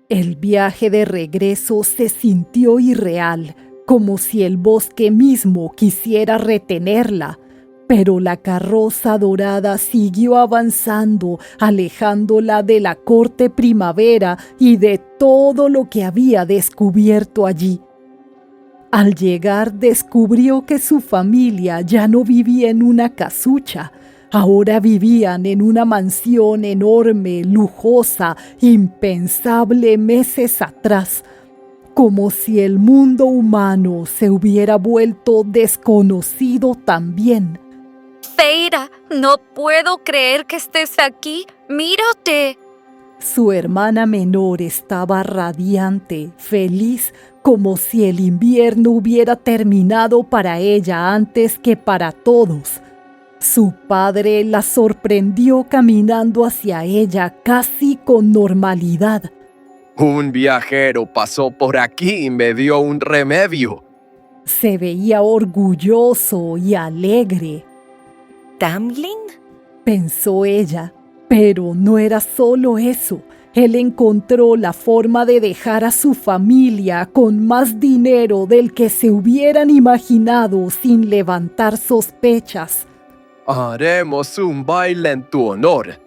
El viaje de regreso se sintió irreal, como si el bosque mismo quisiera retenerla. Pero la carroza dorada siguió avanzando, alejándola de la corte primavera y de todo lo que había descubierto allí. Al llegar descubrió que su familia ya no vivía en una casucha. Ahora vivían en una mansión enorme, lujosa, impensable meses atrás, como si el mundo humano se hubiera vuelto desconocido también. Feira, no puedo creer que estés aquí. ¡Mírate! Su hermana menor estaba radiante, feliz, como si el invierno hubiera terminado para ella antes que para todos. Su padre la sorprendió caminando hacia ella casi con normalidad. Un viajero pasó por aquí y me dio un remedio. Se veía orgulloso y alegre. ¿Tamlin? Pensó ella, pero no era solo eso. Él encontró la forma de dejar a su familia con más dinero del que se hubieran imaginado sin levantar sospechas. Haremos un baile en tu honor.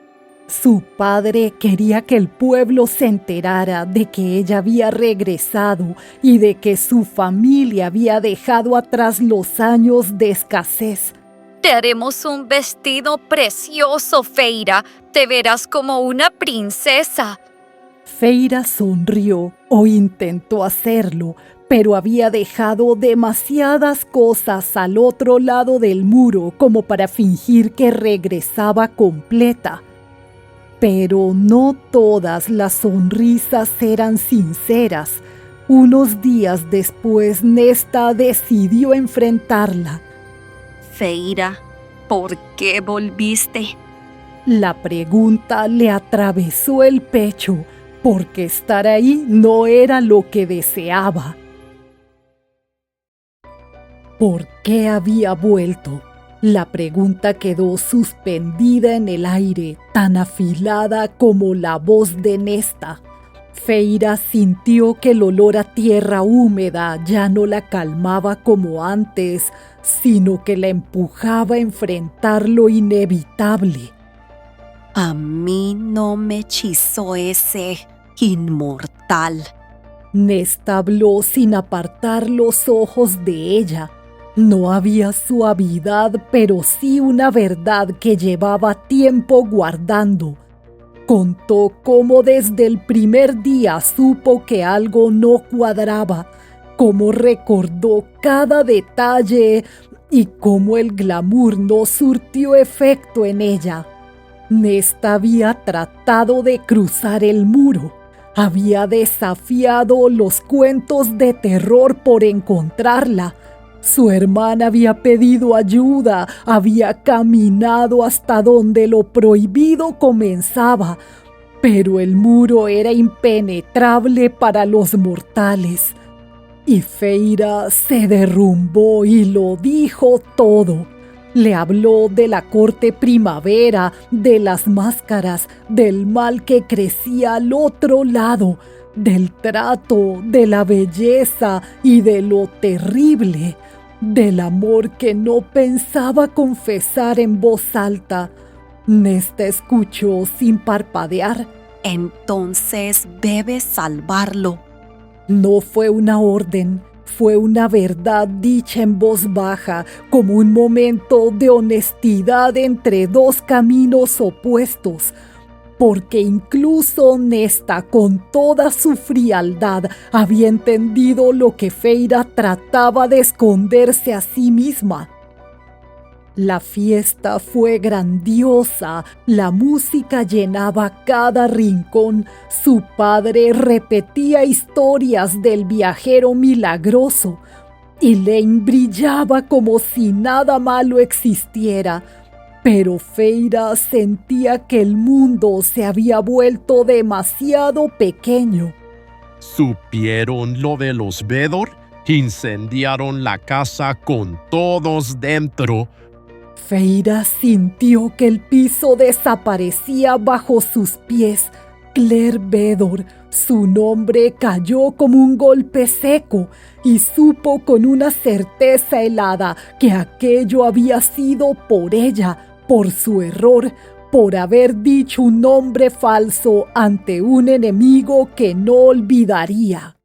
Su padre quería que el pueblo se enterara de que ella había regresado y de que su familia había dejado atrás los años de escasez. Te haremos un vestido precioso, Feira. Te verás como una princesa. Feira sonrió o intentó hacerlo, pero había dejado demasiadas cosas al otro lado del muro como para fingir que regresaba completa. Pero no todas las sonrisas eran sinceras. Unos días después, Nesta decidió enfrentarla. Feira, ¿por qué volviste? La pregunta le atravesó el pecho, porque estar ahí no era lo que deseaba. ¿Por qué había vuelto? La pregunta quedó suspendida en el aire, tan afilada como la voz de Nesta. Feira sintió que el olor a tierra húmeda ya no la calmaba como antes, sino que la empujaba a enfrentar lo inevitable. A mí no me hechizó ese inmortal. Nesta habló sin apartar los ojos de ella. No había suavidad, pero sí una verdad que llevaba tiempo guardando. Contó cómo desde el primer día supo que algo no cuadraba, cómo recordó cada detalle y cómo el glamour no surtió efecto en ella. Nesta había tratado de cruzar el muro, había desafiado los cuentos de terror por encontrarla. Su hermana había pedido ayuda, había caminado hasta donde lo prohibido comenzaba, pero el muro era impenetrable para los mortales. Y Feira se derrumbó y lo dijo todo. Le habló de la corte primavera, de las máscaras, del mal que crecía al otro lado, del trato, de la belleza y de lo terrible, del amor que no pensaba confesar en voz alta. Nesta escuchó sin parpadear. Entonces debes salvarlo. No fue una orden, fue una verdad dicha en voz baja, como un momento de honestidad entre dos caminos opuestos. Porque incluso Nesta, con toda su frialdad, había entendido lo que Feira trataba de esconderse a sí misma. La fiesta fue grandiosa, la música llenaba cada rincón, su padre repetía historias del viajero milagroso, y Lane brillaba como si nada malo existiera. Pero Feira sentía que el mundo se había vuelto demasiado pequeño. ¿Supieron lo de los Vedor? Incendiaron la casa con todos dentro. Feira sintió que el piso desaparecía bajo sus pies, Claire Vedor, su nombre cayó como un golpe seco y supo con una certeza helada que aquello había sido por ella, por su error, por haber dicho un nombre falso ante un enemigo que no olvidaría.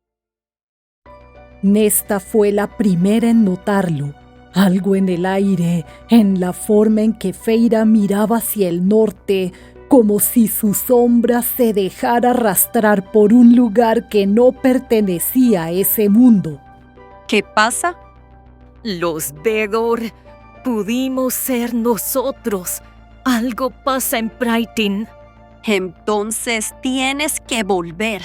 Nesta fue la primera en notarlo. Algo en el aire, en la forma en que Feyre miraba hacia el norte, como si su sombra se dejara arrastrar por un lugar que no pertenecía a ese mundo. ¿Qué pasa? Los Vedor pudimos ser nosotros. Algo pasa en Brighton. Entonces tienes que volver.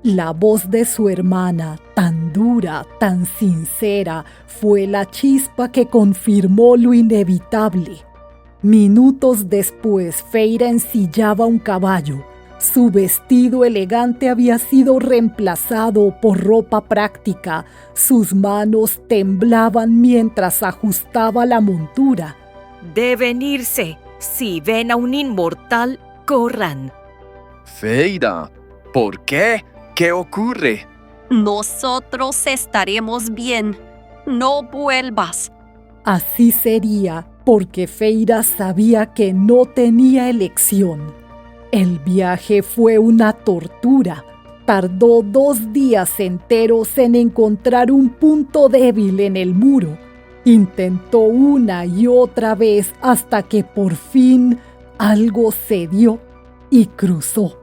La voz de su hermana, tan dura, tan sincera, fue la chispa que confirmó lo inevitable. Minutos después, Feyre ensillaba un caballo. Su vestido elegante había sido reemplazado por ropa práctica. Sus manos temblaban mientras ajustaba la montura. Deben irse. Si ven a un inmortal, corran. Feyre, ¿por qué? ¿Qué ocurre? Nosotros estaremos bien. No vuelvas. Así sería, porque Feyre sabía que no tenía elección. El viaje fue una tortura. Tardó 2 días enteros en encontrar un punto débil en el muro. Intentó una y otra vez hasta que por fin algo cedió y cruzó.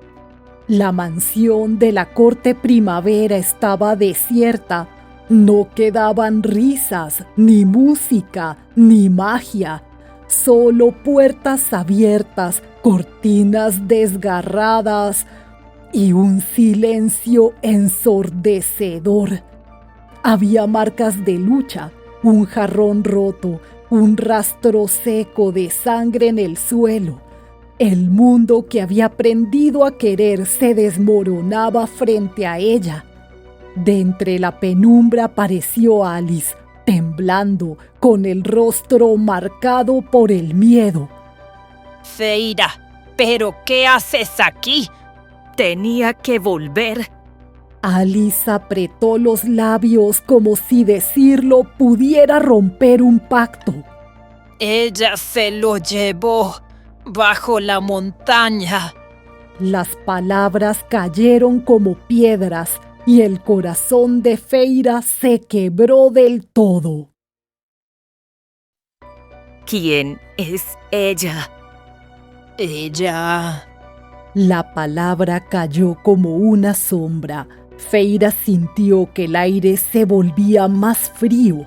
La mansión de la corte primavera estaba desierta. No quedaban risas, ni música, ni magia. Solo puertas abiertas, cortinas desgarradas y un silencio ensordecedor. Había marcas de lucha, un jarrón roto, un rastro seco de sangre en el suelo. El mundo que había aprendido a querer se desmoronaba frente a ella. De entre la penumbra apareció Alice, temblando, con el rostro marcado por el miedo. Feyre, ¿pero qué haces aquí? Tenía que volver. Alice apretó los labios como si decirlo pudiera romper un pacto. Ella se lo llevó bajo la montaña. Las palabras cayeron como piedras y el corazón de Feyre se quebró del todo. ¿Quién es ella? Ella... La palabra cayó como una sombra. Feyre sintió que el aire se volvía más frío.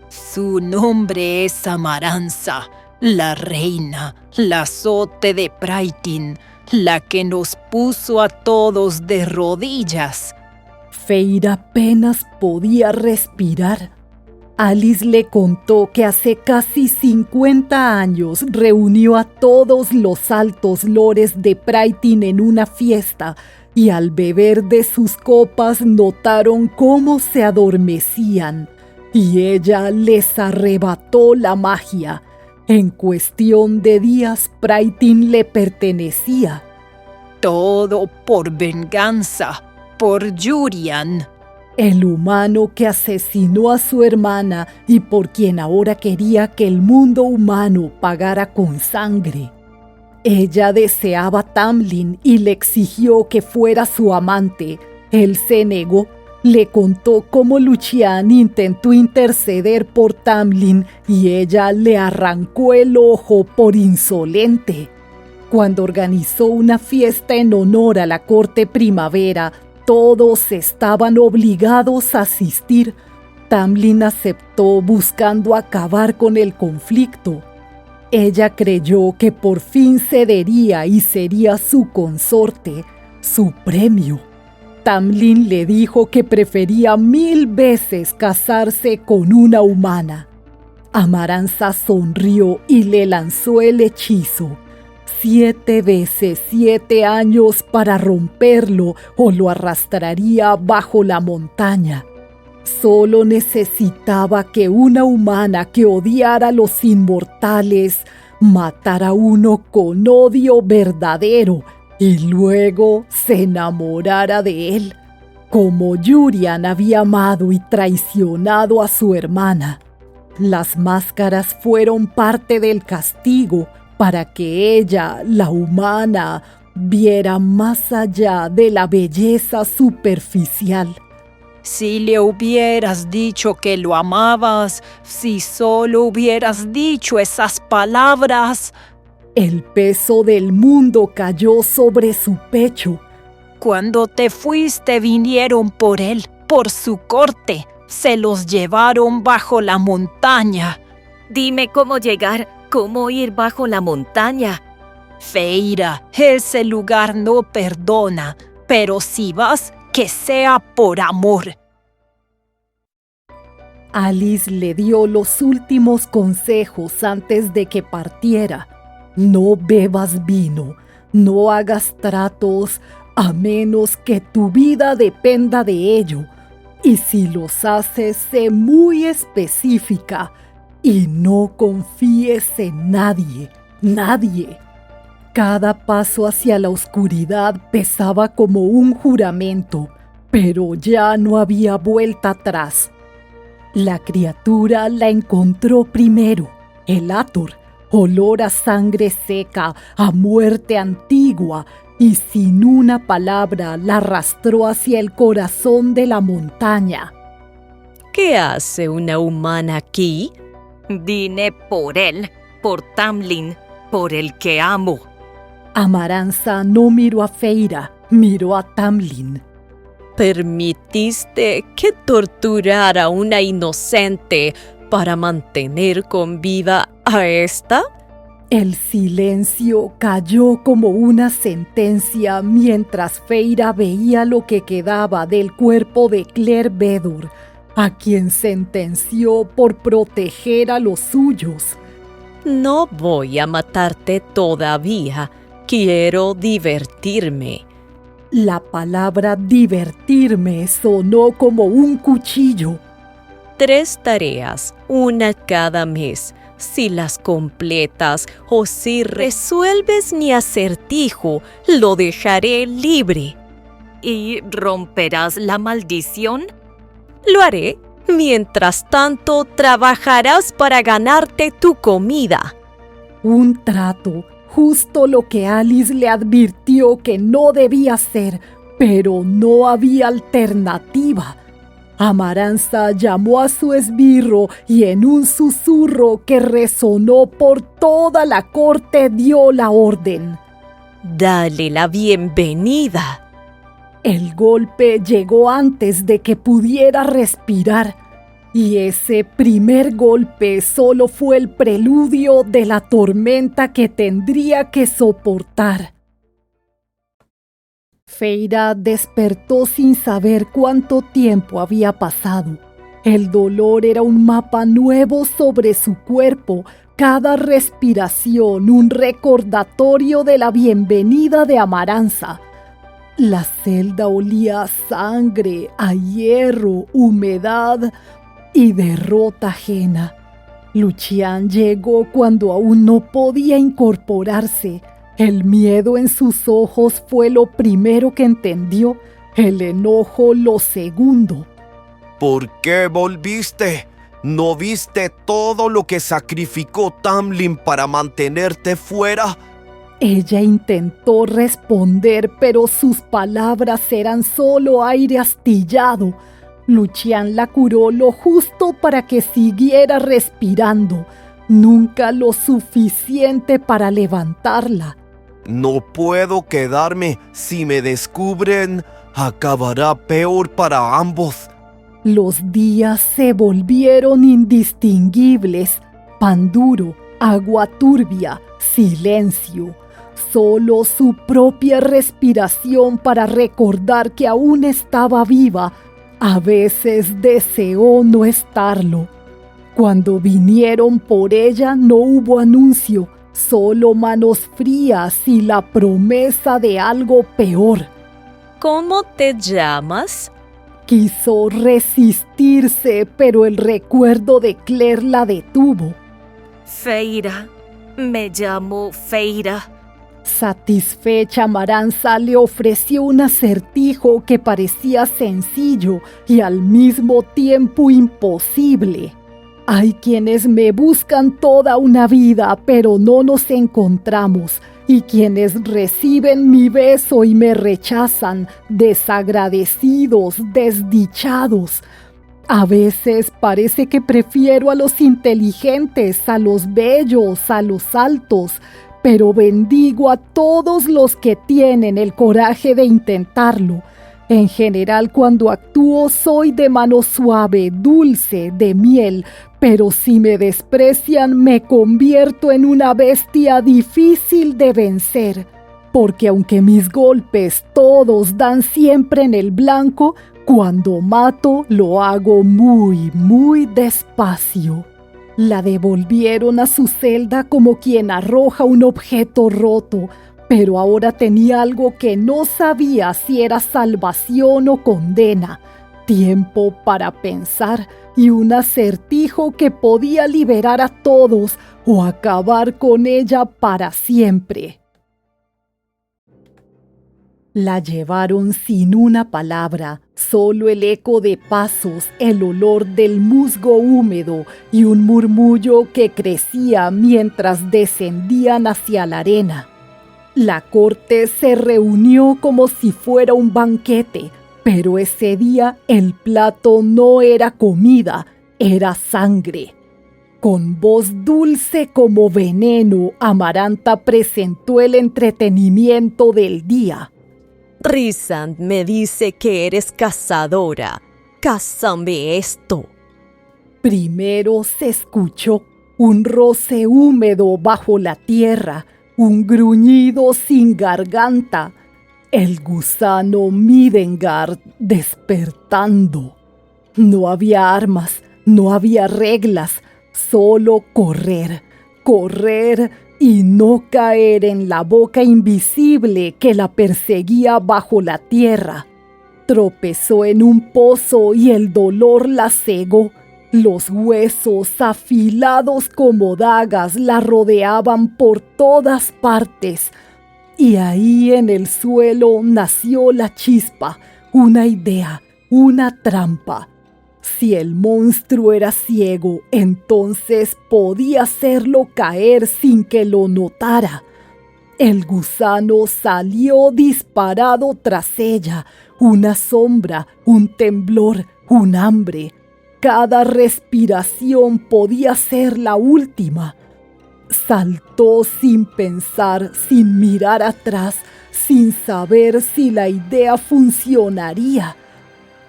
Su nombre es Amaranza, la reina, la azote de Brighton, la que nos puso a todos de rodillas. Feyre apenas podía respirar. Alice le contó que hace casi 50 años reunió a todos los altos lores de Brighton en una fiesta y al beber de sus copas notaron cómo se adormecían y ella les arrebató la magia. En cuestión de días, Brighton le pertenecía. Todo por venganza, por Jurian. El humano que asesinó a su hermana y por quien ahora quería que el mundo humano pagara con sangre. Ella deseaba a Tamlin y le exigió que fuera su amante. Él se negó. Le contó cómo Lucian intentó interceder por Tamlin y ella le arrancó el ojo por insolente. Cuando organizó una fiesta en honor a la corte primavera, todos estaban obligados a asistir. Tamlin aceptó buscando acabar con el conflicto. Ella creyó que por fin cedería y sería su consorte, su premio. Tamlin le dijo que prefería 1000 veces casarse con una humana. Amaranza sonrió y le lanzó el hechizo. 7 veces 7 años para romperlo o lo arrastraría bajo la montaña. Solo necesitaba que una humana que odiara a los inmortales matara a uno con odio verdadero y luego se enamorara de él, como Yurian había amado y traicionado a su hermana. Las máscaras fueron parte del castigo para que ella, la humana, viera más allá de la belleza superficial. Si le hubieras dicho que lo amabas, si solo hubieras dicho esas palabras. El peso del mundo cayó sobre su pecho. Cuando te fuiste vinieron por él, por su corte. Se los llevaron bajo la montaña. Dime cómo llegar, cómo ir bajo la montaña. Feira, ese lugar no perdona, pero si vas, que sea por amor. Alice le dio los últimos consejos antes de que partiera. No bebas vino, no hagas tratos, a menos que tu vida dependa de ello. Y si los haces, sé muy específica y no confíes en nadie, nadie. Cada paso hacia la oscuridad pesaba como un juramento, pero ya no había vuelta atrás. La criatura la encontró primero, el Hathor, olor a sangre seca, a muerte antigua, y sin una palabra la arrastró hacia el corazón de la montaña. ¿Qué hace una humana aquí? Vine por él, por Tamlin, por el que amo. Amaranza no miró a Feira, miró a Tamlin. ¿Permitiste que torturara a una inocente para mantener con vida a esta? El silencio cayó como una sentencia mientras Feira veía lo que quedaba del cuerpo de Claire Beddor, a quien sentenció por proteger a los suyos. No voy a matarte todavía. Quiero divertirme. La palabra divertirme sonó como un cuchillo. 3 tareas, una cada mes. Si las completas o si resuelves mi acertijo, lo dejaré libre. ¿Y romperás la maldición? Lo haré. Mientras tanto, trabajarás para ganarte tu comida. Un trato, justo lo que Alice le advirtió que no debía hacer, pero no había alternativa. Amaranza llamó a su esbirro y en un susurro que resonó por toda la corte dio la orden. Dale la bienvenida. El golpe llegó antes de que pudiera respirar, y ese primer golpe solo fue el preludio de la tormenta que tendría que soportar. Feira despertó sin saber cuánto tiempo había pasado. El dolor era un mapa nuevo sobre su cuerpo, cada respiración un recordatorio de la bienvenida de Amaranza. La celda olía a sangre, a hierro, humedad y derrota ajena. Lucian llegó cuando aún no podía incorporarse. El miedo en sus ojos fue lo primero que entendió, el enojo lo segundo. ¿Por qué volviste? ¿No viste todo lo que sacrificó Tamlin para mantenerte fuera? Ella intentó responder, pero sus palabras eran solo aire astillado. Lucian la curó lo justo para que siguiera respirando, nunca lo suficiente para levantarla. No puedo quedarme. Si me descubren, acabará peor para ambos. Los días se volvieron indistinguibles. Pan duro, agua turbia, silencio. Solo su propia respiración para recordar que aún estaba viva. A veces deseó no estarlo. Cuando vinieron por ella no hubo anuncio, solo manos frías y la promesa de algo peor. ¿Cómo te llamas? Quiso resistirse, pero el recuerdo de Claire la detuvo. Feira, me llamo Feira. Satisfecha, Maranza le ofreció un acertijo que parecía sencillo y al mismo tiempo imposible. Hay quienes me buscan toda una vida, pero no nos encontramos, y quienes reciben mi beso y me rechazan, desagradecidos, desdichados. A veces parece que prefiero a los inteligentes, a los bellos, a los altos, pero bendigo a todos los que tienen el coraje de intentarlo. En general, cuando actúo soy de mano suave, dulce, de miel, pero si me desprecian me convierto en una bestia difícil de vencer, porque aunque mis golpes todos dan siempre en el blanco, cuando mato lo hago muy, muy despacio. La devolvieron a su celda como quien arroja un objeto roto, pero ahora tenía algo que no sabía si era salvación o condena, tiempo para pensar y un acertijo que podía liberar a todos o acabar con ella para siempre. La llevaron sin una palabra, solo el eco de pasos, el olor del musgo húmedo y un murmullo que crecía mientras descendían hacia la arena. La corte se reunió como si fuera un banquete, pero ese día el plato no era comida, era sangre. Con voz dulce como veneno, Amaranta presentó el entretenimiento del día. Rhysand me dice que eres cazadora. Cázame esto. Primero se escuchó un roce húmedo bajo la tierra, un gruñido sin garganta, el gusano Midengard despertando. No había armas, no había reglas, solo correr, correr y no caer en la boca invisible que la perseguía bajo la tierra. Tropezó en un pozo y el dolor la cegó. Los huesos afilados como dagas la rodeaban por todas partes. Y ahí en el suelo nació la chispa, una idea, una trampa. Si el monstruo era ciego, entonces podía hacerlo caer sin que lo notara. El gusano salió disparado tras ella, una sombra, un temblor, un hambre. Cada respiración podía ser la última. Saltó sin pensar, sin mirar atrás, sin saber si la idea funcionaría.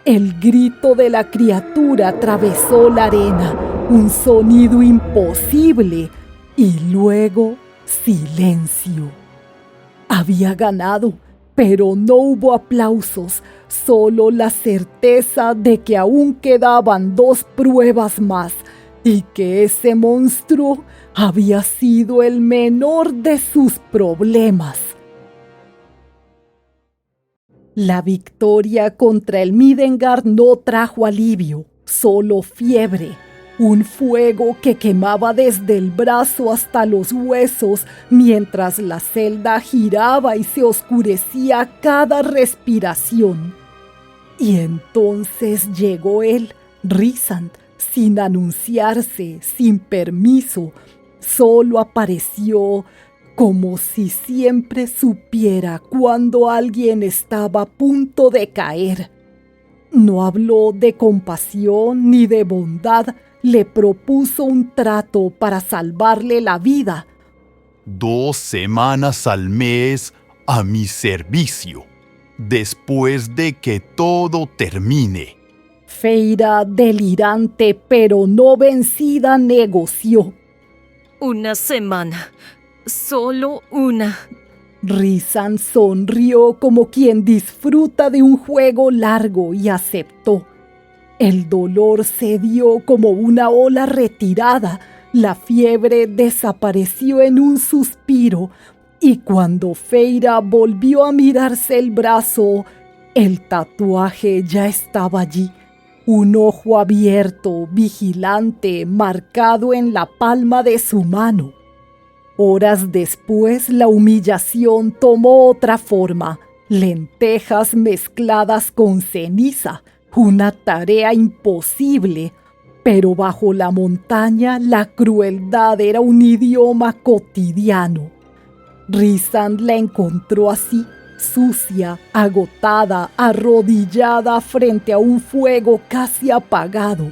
El grito de la criatura atravesó la arena, un sonido imposible, y luego silencio. Había ganado, pero no hubo aplausos, solo la certeza de que aún quedaban 2 pruebas más y que ese monstruo había sido el menor de sus problemas. La victoria contra el Midengard no trajo alivio, solo fiebre. Un fuego que quemaba desde el brazo hasta los huesos mientras la celda giraba y se oscurecía a cada respiración. Y entonces llegó él, Rhysand, sin anunciarse, sin permiso. Solo apareció como si siempre supiera cuando alguien estaba a punto de caer. No habló de compasión ni de bondad, le propuso un trato para salvarle la vida. 2 semanas al mes a mi servicio, después de que todo termine. Feyra, delirante pero no vencida, negoció. 1 semana. Solo una. Rhysand sonrió como quien disfruta de un juego largo y aceptó. El dolor cedió como una ola retirada, la fiebre desapareció en un suspiro y cuando Feyra volvió a mirarse el brazo, el tatuaje ya estaba allí. Un ojo abierto, vigilante, marcado en la palma de su mano. Horas después, la humillación tomó otra forma. Lentejas mezcladas con ceniza, una tarea imposible. Pero bajo la montaña, la crueldad era un idioma cotidiano. Rhysand la encontró así, sucia, agotada, arrodillada frente a un fuego casi apagado,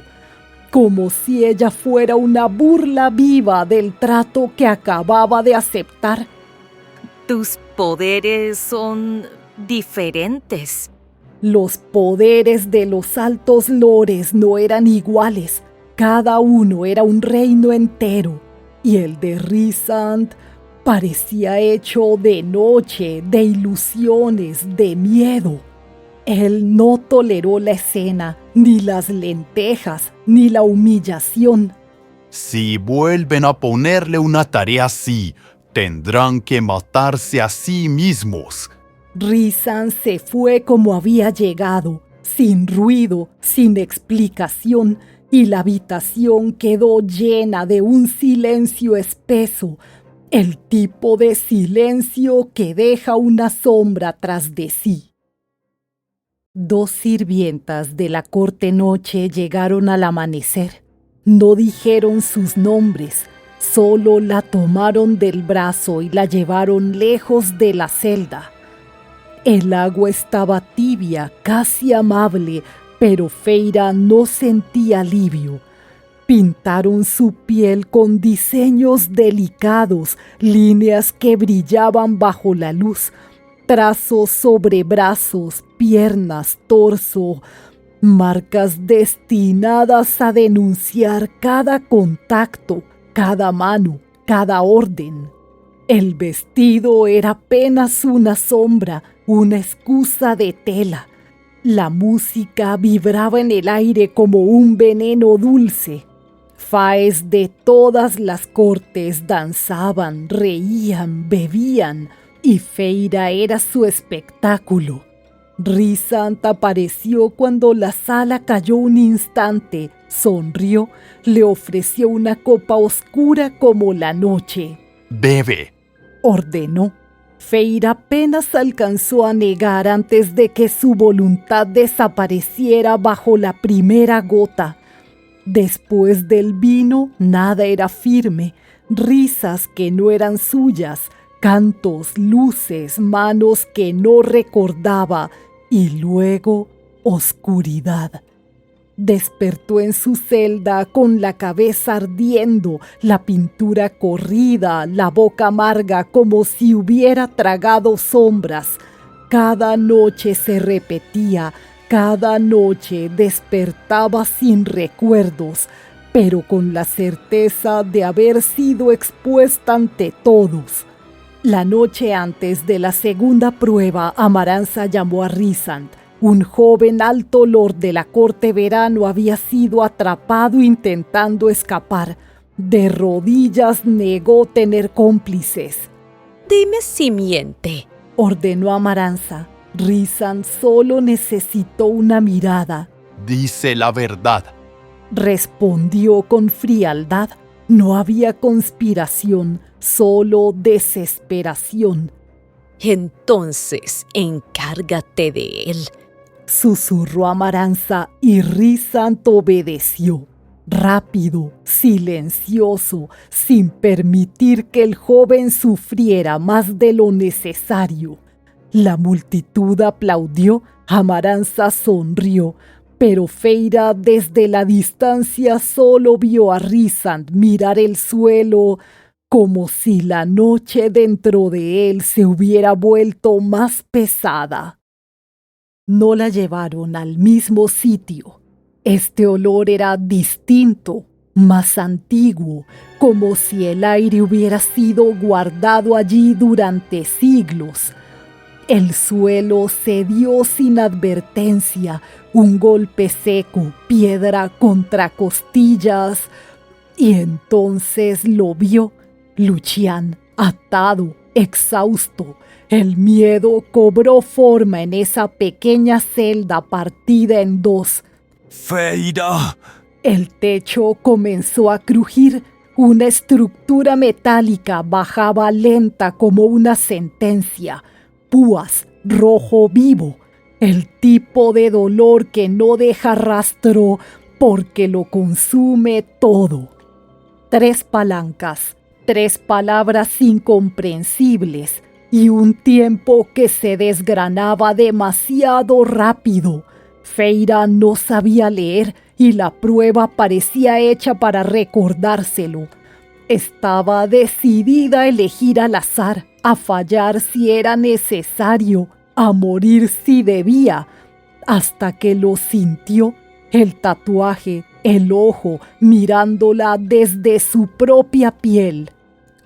como si ella fuera una burla viva del trato que acababa de aceptar. Tus poderes son diferentes. Los poderes de los altos lores no eran iguales. Cada uno era un reino entero, y el de Rhysand parecía hecho de noche, de ilusiones, de miedo. Él no toleró la escena, ni las lentejas, ni la humillación. Si vuelven a ponerle una tarea así, tendrán que matarse a sí mismos. Rhysand se fue como había llegado, sin ruido, sin explicación, y la habitación quedó llena de un silencio espeso, el tipo de silencio que deja una sombra tras de sí. 2 sirvientas de la corte noche llegaron al amanecer. No dijeron sus nombres, solo la tomaron del brazo y la llevaron lejos de la celda. El agua estaba tibia, casi amable, pero Feyre no sentía alivio. Pintaron su piel con diseños delicados, líneas que brillaban bajo la luz, trazos sobre brazos, piernas, torso, marcas destinadas a denunciar cada contacto, cada mano, cada orden. El vestido era apenas una sombra, una excusa de tela. La música vibraba en el aire como un veneno dulce. Faes de todas las cortes danzaban, reían, bebían, y Feyre era su espectáculo. Rhysand apareció cuando la sala cayó un instante, sonrió, le ofreció una copa oscura como la noche. Bebe, ordenó. Feyre apenas alcanzó a negar antes de que su voluntad desapareciera bajo la primera gota. Después del vino, nada era firme, risas que no eran suyas, cantos, luces, manos que no recordaba, y luego oscuridad. Despertó en su celda con la cabeza ardiendo, la pintura corrida, la boca amarga como si hubiera tragado sombras. Cada noche se repetía, cada noche despertaba sin recuerdos, pero con la certeza de haber sido expuesta ante todos. La noche antes de la segunda prueba, Amaranza llamó a Rhysand. Un joven alto lord de la corte verano había sido atrapado intentando escapar. De rodillas negó tener cómplices. Dime si miente, ordenó Amaranza. Rhysand solo necesitó una mirada. dice la verdad. Respondió con frialdad. No había conspiración, solo desesperación. Entonces encárgate de él. Susurró Amaranza y Rhysand obedeció. Rápido, silencioso, sin permitir que el joven sufriera más de lo necesario. La multitud aplaudió, Amaranza sonrió, pero Feyre desde la distancia solo vio a Rhysand mirar el suelo como si la noche dentro de él se hubiera vuelto más pesada. No la llevaron al mismo sitio. Este olor era distinto, más antiguo, como si el aire hubiera sido guardado allí durante siglos. El suelo cedió sin advertencia, un golpe seco, piedra contra costillas, y entonces lo vio, Lucian, atado, exhausto. El miedo cobró forma en esa pequeña celda partida en dos. ¡Feyre! El techo comenzó a crujir, Una estructura metálica bajaba lenta como una sentencia. Púas, rojo vivo. El tipo de dolor que no deja rastro porque lo consume todo. 3 palancas, 3 palabras incomprensibles y un tiempo que se desgranaba demasiado rápido. Feira no sabía leer y la prueba parecía hecha para recordárselo. Estaba decidida a elegir al azar, a fallar si era necesario, a morir si debía, hasta que lo sintió, el tatuaje, el ojo, mirándola desde su propia piel.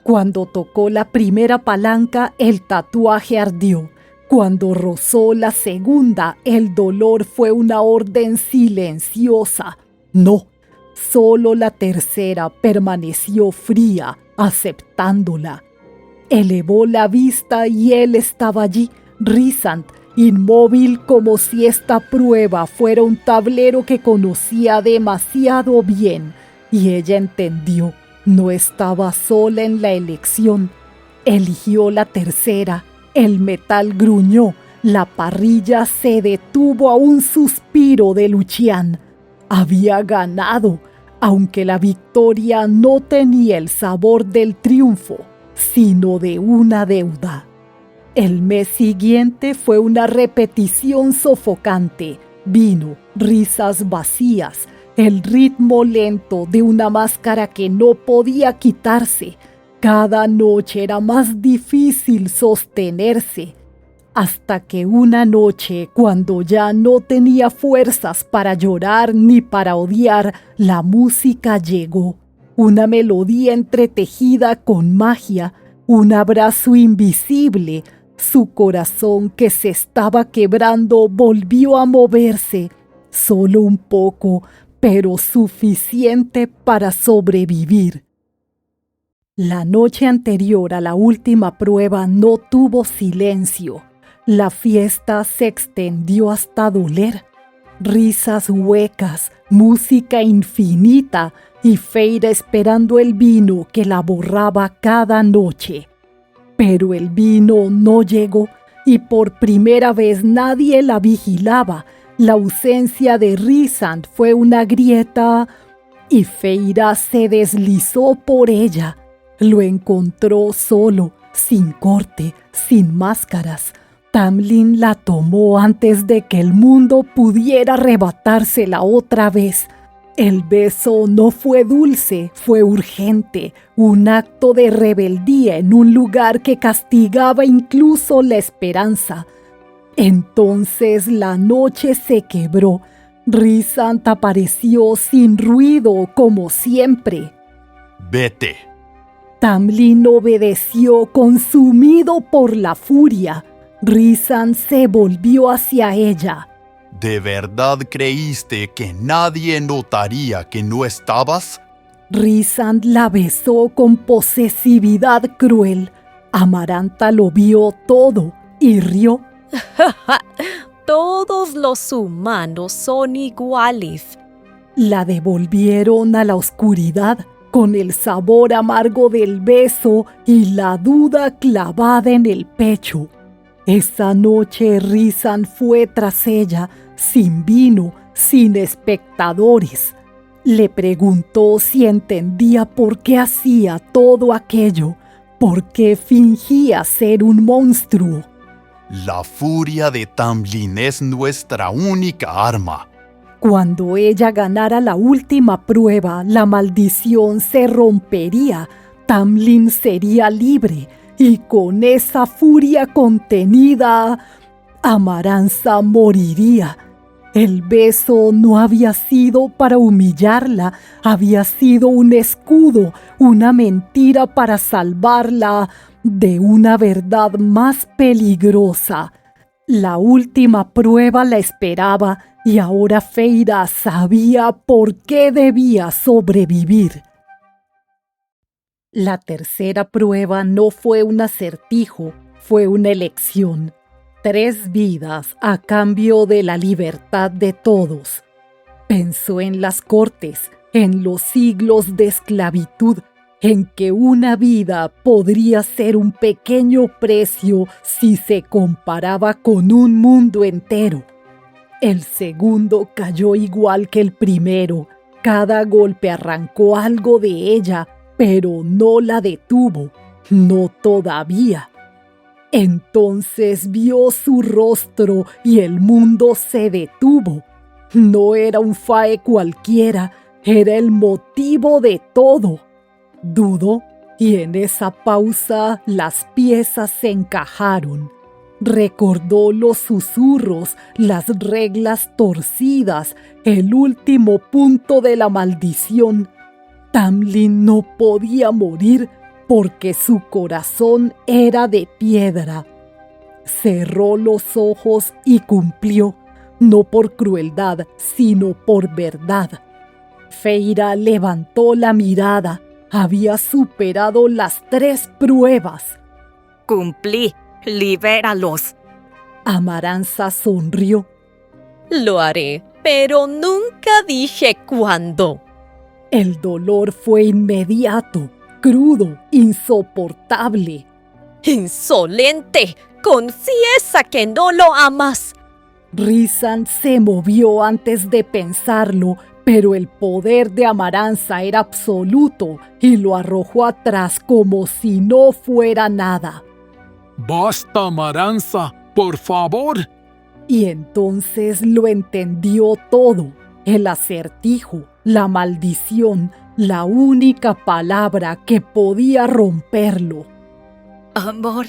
Cuando tocó la primera palanca, el tatuaje ardió. Cuando rozó la segunda, el dolor fue una orden silenciosa. No, solo la tercera permaneció fría, aceptándola. Elevó la vista y él estaba allí, Rhysand, inmóvil como si esta prueba fuera un tablero que conocía demasiado bien. Y ella entendió, no estaba sola en la elección. Eligió la tercera. El metal gruñó, la parrilla se detuvo a un suspiro de Lucian. Había ganado, aunque la victoria no tenía el sabor del triunfo, sino de una deuda. El mes siguiente fue una repetición sofocante. Vino, risas vacías, el ritmo lento de una máscara que no podía quitarse. Cada noche era más difícil sostenerse, hasta que una noche, cuando ya no tenía fuerzas para llorar ni para odiar, la música llegó. Una melodía entretejida con magia, un abrazo invisible. Su corazón que se estaba quebrando volvió a moverse, solo un poco, pero suficiente para sobrevivir. La noche anterior a la última prueba no tuvo silencio. La fiesta se extendió hasta doler. Risas huecas, música infinita y Feira esperando el vino que la borraba cada noche. Pero el vino no llegó y por primera vez nadie la vigilaba. La ausencia de Rhysand fue una grieta y Feira se deslizó por ella. Lo encontró solo, sin corte, sin máscaras. Tamlin la tomó antes de que el mundo pudiera arrebatársela otra vez. El beso no fue dulce, fue urgente, un acto de rebeldía en un lugar que castigaba incluso la esperanza. Entonces la noche se quebró. Rhysand apareció sin ruido como siempre. Vete. Tamlin obedeció consumido por la furia. Rhysand se volvió hacia ella. ¿De verdad creíste que nadie notaría que no estabas? Rhysand la besó con posesividad cruel. Amaranta lo vio todo y rió. Todos los humanos son iguales. La devolvieron a la oscuridad con el sabor amargo del beso y la duda clavada en el pecho. Esa noche Rhysand fue tras ella, sin vino, sin espectadores. Le preguntó si entendía por qué hacía todo aquello, por qué fingía ser un monstruo. La furia de Tamlin es nuestra única arma. Cuando ella ganara la última prueba, la maldición se rompería, Tamlin sería libre, y con esa furia contenida, Amaranza moriría. El beso no había sido para humillarla, había sido un escudo, una mentira para salvarla de una verdad más peligrosa. La última prueba la esperaba y ahora Feira sabía por qué debía sobrevivir. La tercera prueba no fue un acertijo, fue una elección. 3 vidas a cambio de la libertad de todos. Pensó en las cortes, en los siglos de esclavitud, en que una vida podría ser un pequeño precio si se comparaba con un mundo entero. El segundo cayó igual que el primero. Cada golpe arrancó algo de ella, pero no la detuvo. No todavía. Entonces vio su rostro y el mundo se detuvo. No era un fae cualquiera, era el motivo de todo. Dudó y en esa pausa las piezas se encajaron. Recordó los susurros, las reglas torcidas, el último punto de la maldición. Tamlin no podía morir porque su corazón era de piedra. Cerró los ojos y cumplió, no por crueldad, sino por verdad. Feyre levantó la mirada. Había superado las 3 pruebas. Cumplí. Libéralos. Amaranza sonrió. Lo haré, pero nunca dije cuándo. El dolor fue inmediato, crudo, insoportable. ¡Insolente! ¡Confiesa que no lo amas! Rhysand se movió antes de pensarlo, pero el poder de Amaranza era absoluto y lo arrojó atrás como si no fuera nada. ¡Basta, Amaranza! ¡Por favor! Y entonces lo entendió todo. El acertijo, la maldición, la única palabra que podía romperlo. Amor.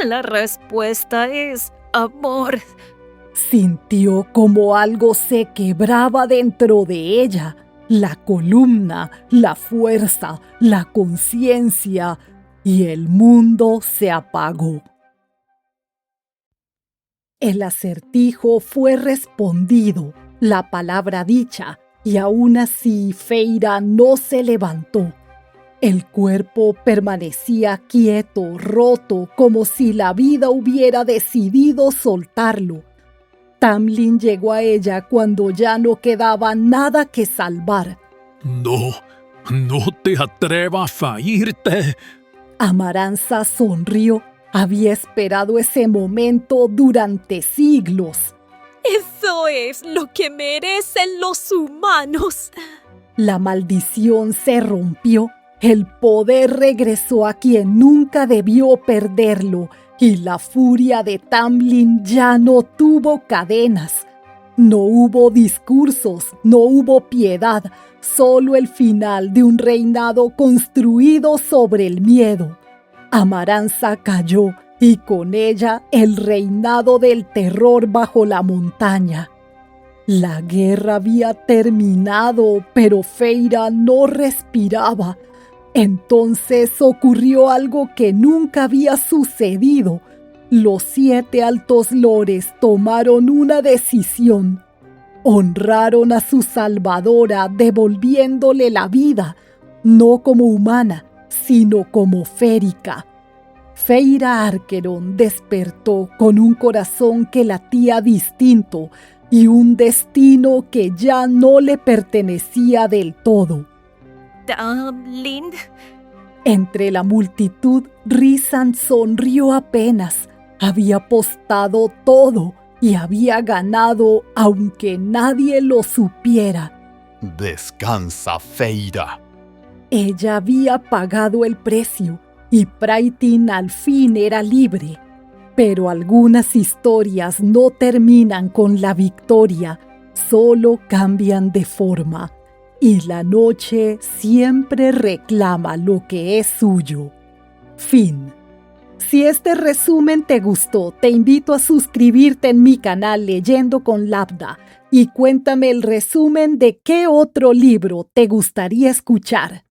La respuesta es amor. Sintió como algo se quebraba dentro de ella. La columna, la fuerza, la conciencia, y el mundo se apagó. El acertijo fue respondido, la palabra dicha, y aún así Feyre no se levantó. El cuerpo permanecía quieto, roto, como si la vida hubiera decidido soltarlo. Tamlin llegó a ella cuando ya no quedaba nada que salvar. No te atrevas a irte. Amaranza sonrió. Había esperado ese momento durante siglos. Eso es lo que merecen los humanos. La maldición se rompió. El poder regresó a quien nunca debió perderlo. Y la furia de Tamlin ya no tuvo cadenas. No hubo discursos, no hubo piedad. Solo el final de un reinado construido sobre el miedo. Amaranza cayó y con ella el reinado del terror bajo la montaña. La guerra había terminado, pero Feyre no respiraba. Entonces ocurrió algo que nunca había sucedido. Los 7 altos lores tomaron una decisión. Honraron a su salvadora devolviéndole la vida, no como humana, sino como férica. Feyre Archeron despertó con un corazón que latía distinto y un destino que ya no le pertenecía del todo. Tamlin. Entre la multitud, Rhysand sonrió apenas. Había apostado todo y había ganado aunque nadie lo supiera. Descansa, Feyre. Ella había pagado el precio y Praetin al fin era libre. Pero algunas historias no terminan con la victoria, solo cambian de forma. Y la noche siempre reclama lo que es suyo. Fin. Si este resumen te gustó, te invito a suscribirte en mi canal Leyendo con Labda y cuéntame el resumen de qué otro libro te gustaría escuchar.